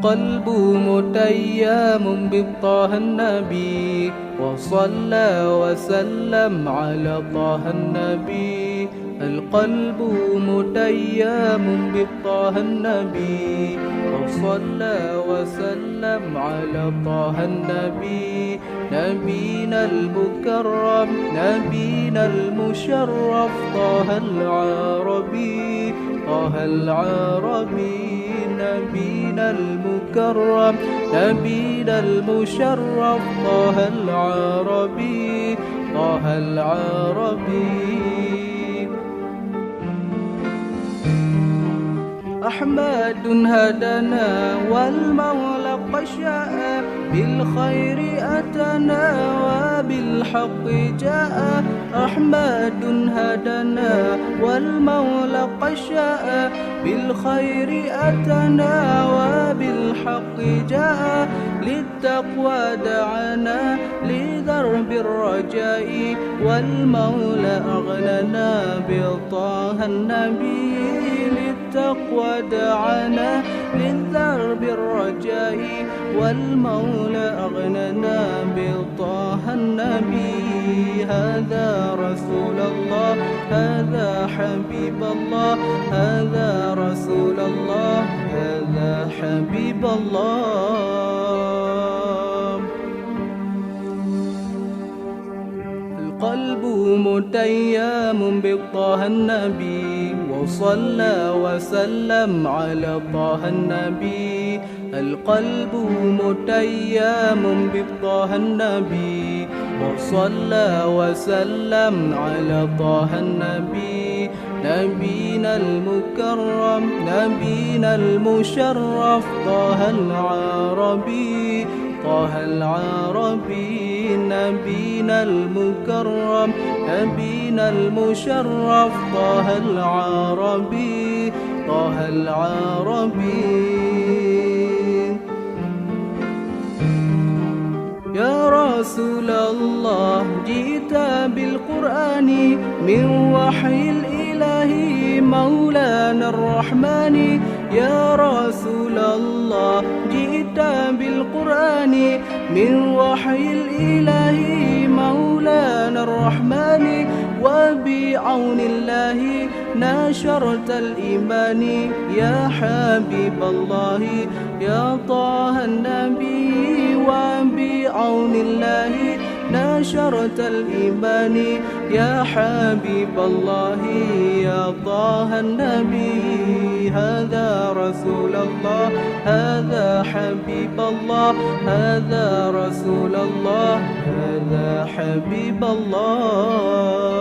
القلب متيم بالطه النبي وصلى وسلم على طه النبي. القلب متيم بالطه النبي وصلى وسلم على طه النبي. نبينا المكرم نبينا المشرف طه العربي طه العربي. نبينا المكرم نبينا المشرف طه العربي طه العربي. أحمد هدنا والمولى قد شاء بالخير أتنا وبالحق جاء. أحمد هدنا والمولى قد شاء بالخير أتنا وبالحق جاء. للتقوى دعانا لدرب الرجاء والمولى أغننا بطه النبي. للتقوى دعانا للدرب الرجاء والمولى أغننا بطه النبي. هذا رسول الله هذا حبيب الله هذا رسول الله هذا حبيب الله. القلب متيم بالطه النبي وصلى وسلم على طه النبي. القلب متيم بالطه النبي وصلى وسلم على طه النبي. نبينا المكرم نبينا المشرف طه العربي طه العربي. نبينا المكرم نبينا المشرف طه العربي طه العربي. يا رسول الله جئت بالقرآن من وحي الإله مولانا الرحمن. يا رسول الله جئت بالقرآن من وحي الإله مولانا الرحمن. وبعون الله نشرت الإيمان يا حبيب الله يا طه النبي. وبعون الله نشرت الإيمان يا حبيب الله يا طه النبي. هذا رسول الله هذا حبيب الله هذا رسول الله هذا حبيب الله.